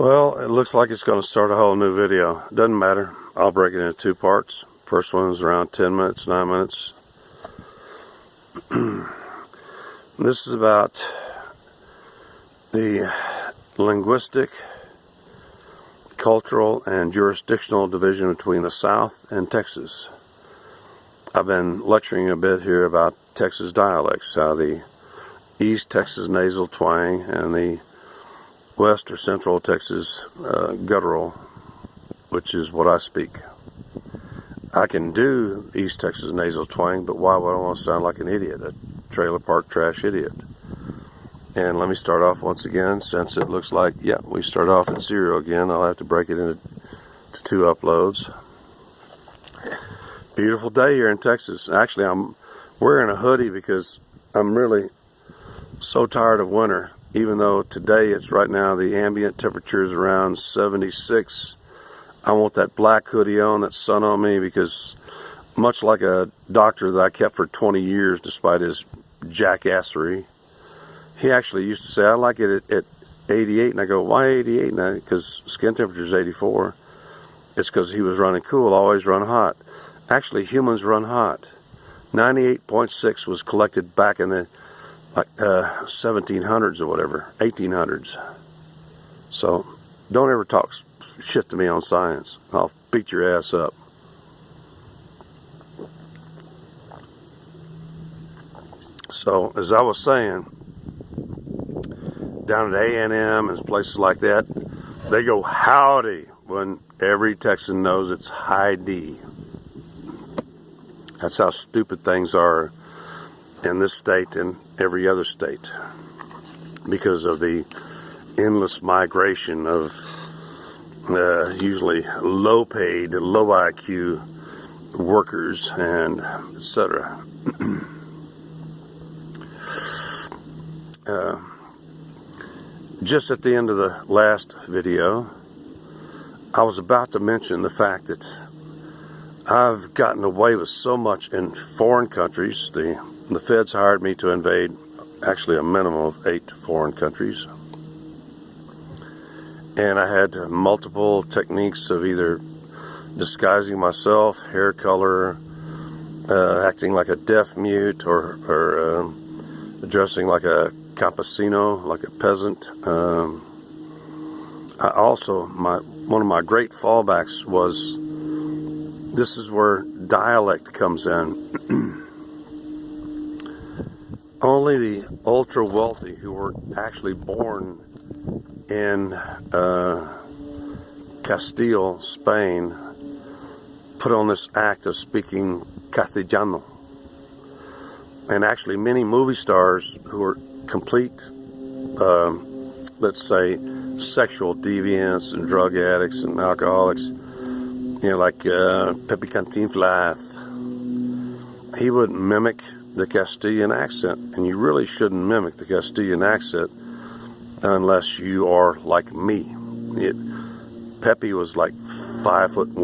Well, it looks like it's going to start a whole new video. Doesn't matter. I'll break it into two parts. First one is around 10 minutes, 9 minutes. This is about the linguistic, cultural, and jurisdictional division between the South and Texas. I've been lecturing a bit here about Texas dialects, how the East Texas nasal twang and the West or Central Texas guttural, which is what I speak. I can do East Texas nasal twang, but why would I want to sound like an idiot, a trailer park trash idiot? And let me start off once again, since it looks like, yeah, we start off in serial again. I'll have to break it into two uploads. Beautiful day here in Texas. Actually, I'm wearing a hoodie because I'm really so tired of winter. Even though today it's right now the ambient temperature is around 76, I want that black hoodie on, that sun on me, because much like a doctor that I kept for 20 years despite his jackassery, he actually used to say, I like it at 88, and I go, why 88? Because skin temperature is 84. It's because he was running cool, always run hot. Actually, humans run hot. 98.6 was collected back in the 1700s or whatever, 1800s. So don't ever talk shit to me on science. I'll beat your ass up. So as I was saying, down at A&M and places like that, they go howdy when every Texan knows it's high D. That's how stupid things are in this state and every other state, because of the endless migration of usually low-paid, low IQ workers and etc. Just at the end of the last video, I was about to mention the fact that I've gotten away with so much in foreign countries. The feds hired me to invade actually a minimum of 8 foreign countries. And I had multiple techniques of either disguising myself, hair color, acting like a deaf mute, or dressing like a campesino, like a peasant. I also, one of my great fallbacks was, this is where dialect comes in. Only the ultra wealthy who were actually born in Castile, Spain, put on this act of speaking Castellano. And actually many movie stars who are complete, let's say, sexual deviants and drug addicts and alcoholics, like Pepe Cantinflas, he wouldn't mimic the Castilian accent, and you really shouldn't mimic the Castilian accent unless you are like me. Pepe was like 5'1".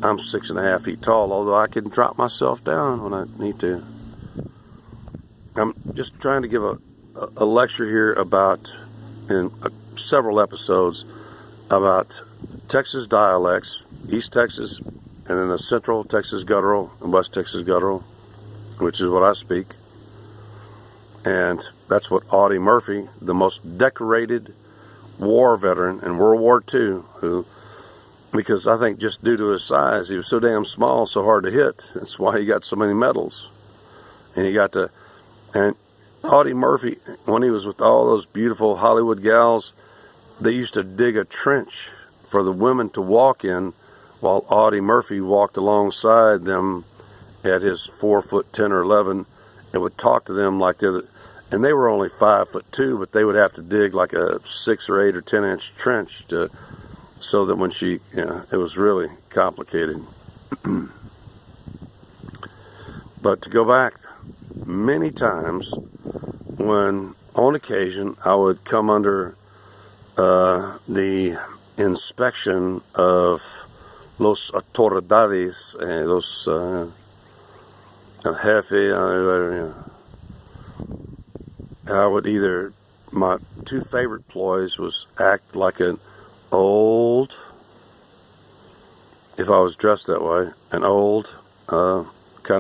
I'm 6.5 feet tall, although I can drop myself down when I need to. I'm just trying to give a lecture here about, in several episodes, about Texas dialects, East Texas, and then the Central Texas guttural and West Texas guttural, which is what I speak. And that's what Audie Murphy, the most decorated war veteran in World War II, who, because I think just due to his size, he was so damn small, so hard to hit. That's why he got so many medals. And and Audie Murphy, when he was with all those beautiful Hollywood gals, they used to dig a trench for the women to walk in, while Audie Murphy walked alongside them at his 4'10" or 11, and would talk to them like and they were only 5'2", but they would have to dig like a 6 or 8 or 10 inch trench so that when she, it was really complicated. But to go back, many times when on occasion I would come under the inspection of los autoridades, los jefe, I would either my two favorite ploys was act like an old, if I was dressed that way, an old, kind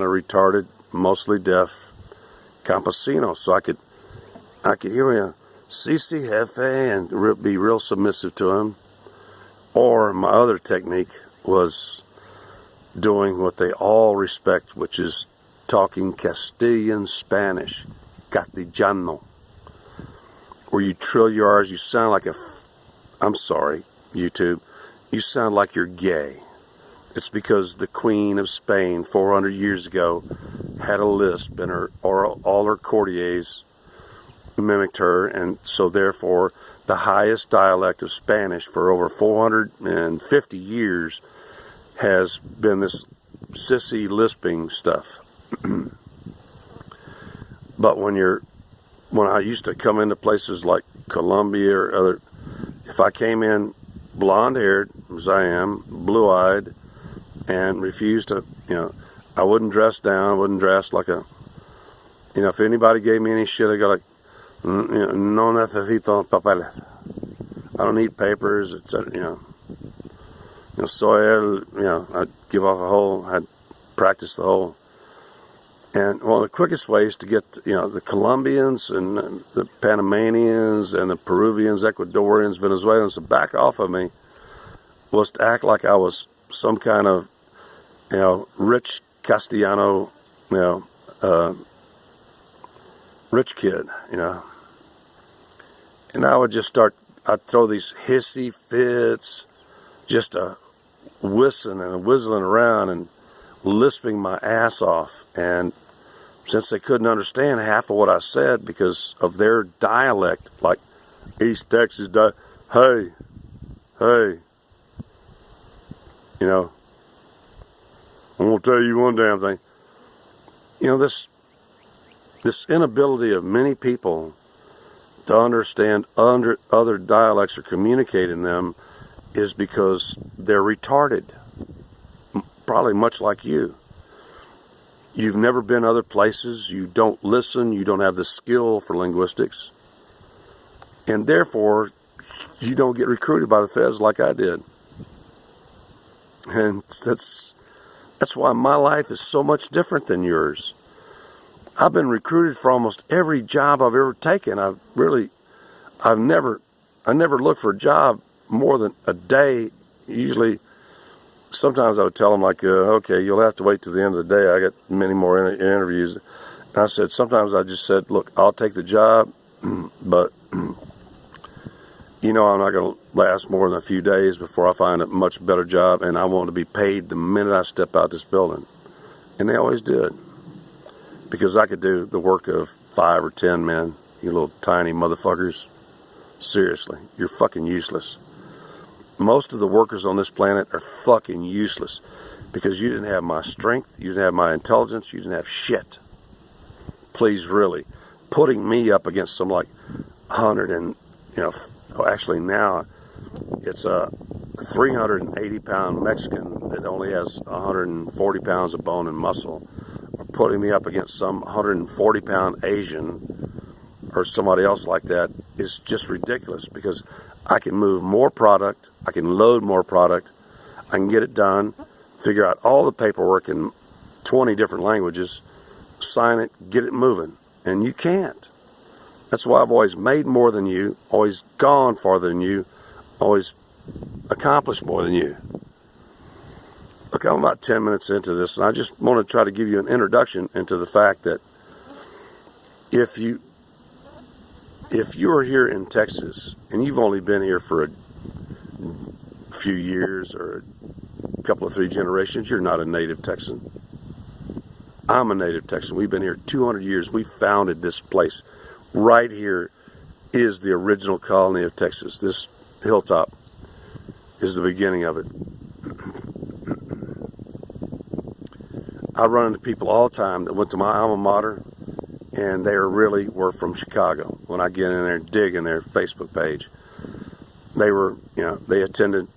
of retarded, mostly deaf campesino, so I could hear him, "Si, si, jefe," and be real submissive to him. Or my other technique was doing what they all respect, which is talking Castilian Spanish, Castellano, where you trill your R's. You sound like I'm sorry, YouTube, you sound like you're gay. It's because the Queen of Spain 400 years ago had a lisp, and all her courtiers mimicked her, and so therefore the highest dialect of Spanish for over 450 years has been this sissy lisping stuff. But when I used to come into places like Colombia or other, if I came in blonde-haired, as I am, blue-eyed, and refused to, I wouldn't dress down, wouldn't dress like a, if anybody gave me any shit, I'd go like, "No necesito papeles. I don't need papers," etc. Soy el, I'd give off a whole, I'd practice the whole. And one of the quickest ways to get, the Colombians and the Panamanians and the Peruvians, Ecuadorians, Venezuelans to back off of me was to act like I was some kind of, rich Castellano, rich kid, And I would just I'd throw these hissy fits, just whistling and whistling around and lisping my ass off. And since they couldn't understand half of what I said because of their dialect, like East Texas, hey, I'm going to tell you one damn thing. This inability of many people to understand other dialects or communicate in them is because they're retarded. Probably much like you. You've never been other places. You don't listen. You don't have the skill for linguistics. And therefore, you don't get recruited by the feds like I did. And that's why my life is so much different than yours. I've been recruited for almost every job I've ever taken. I never looked for a job more than a day. Usually, sometimes I would tell them like, okay, you'll have to wait till the end of the day. I got many more interviews. And I said, sometimes I just said, look, I'll take the job, but I'm not going to last more than a few days before I find a much better job, and I want to be paid the minute I step out this building. And they always did. Because I could do the work of 5 or 10 men, you little tiny motherfuckers. Seriously, you're fucking useless. Most of the workers on this planet are fucking useless because you didn't have my strength, you didn't have my intelligence, you didn't have shit. Please, really. Putting me up against some like 100 and, actually now it's a 380-pound Mexican that only has 140 pounds of bone and muscle. Or putting me up against some 140-pound Asian or somebody else like that is just ridiculous because I can move more product, I can load more product, I can get it done, figure out all the paperwork in 20 different languages, sign it, get it moving. And you can't. That's why I've always made more than you, always gone farther than you, always accomplished more than you. Look, I'm about 10 minutes into this, and I just want to try to give you an introduction into the fact that if you are here in Texas and you've only been here for a few years or a couple of 3 generations, you're not a native Texan. I'm a native Texan. We've been here 200 years. We founded this place. Right here is the original colony of Texas. This hilltop is the beginning of it. I run into people all the time that went to my alma mater, and they were from Chicago. When I get in there and dig in their Facebook page, they attended,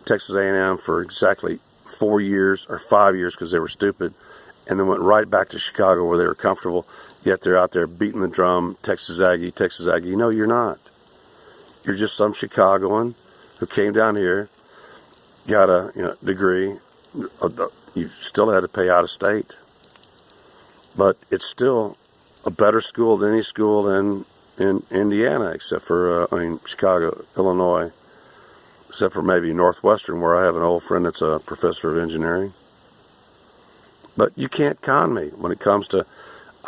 Texas A&M for exactly 4 years or 5 years because they were stupid, and then went right back to Chicago where they were comfortable, yet they're out there beating the drum, Texas Aggie, Texas Aggie. No, you're not. You're just some Chicagoan who came down here, got a degree. You still had to pay out of state, but it's still a better school than any school in Indiana, except for Chicago, Illinois, except for maybe Northwestern, where I have an old friend that's a professor of engineering. But you can't con me when it comes to,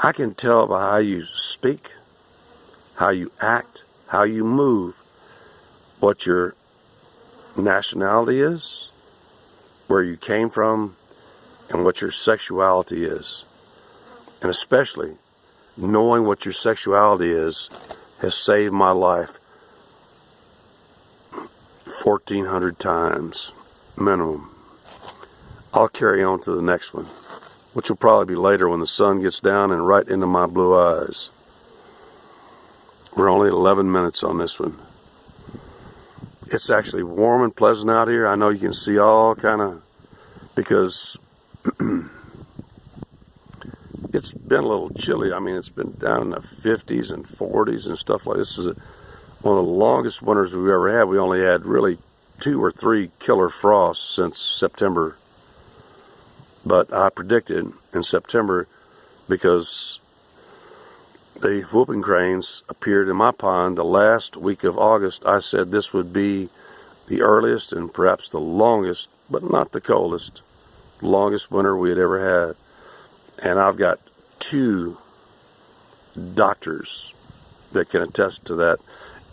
I can tell by how you speak, how you act, how you move, what your nationality is, where you came from, and what your sexuality is. And especially, knowing what your sexuality is has saved my life 1,400 times minimum. I'll carry on to the next one, which will probably be later when the sun gets down and right into my blue eyes. We're only at 11 minutes on this one. It's actually warm and pleasant out here. I know you can see all kind of, because it's been a little chilly. I mean, it's been down in the 50s and 40s and stuff like this. This is one of the longest winters we've ever had. We only had really 2 or 3 killer frosts since September. But I predicted in September, because the whooping cranes appeared in my pond the last week of August, I said this would be the earliest and perhaps the longest, but not the coldest, longest winter we had ever had. And I've got 2 doctors that can attest to that.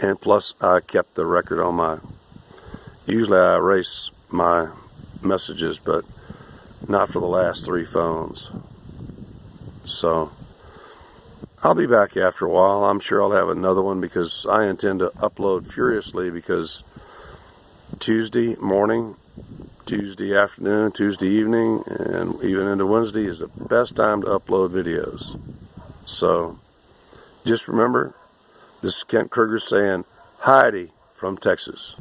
And plus, I kept the record on my, usually I erase my messages, but not for the last 3 phones. So I'll be back after a while. I'm sure I'll have another one, because I intend to upload furiously, because Tuesday morning, Tuesday afternoon, Tuesday evening, and even into Wednesday is the best time to upload videos. So just remember, this is Kent Kruger saying, Heidi from Texas.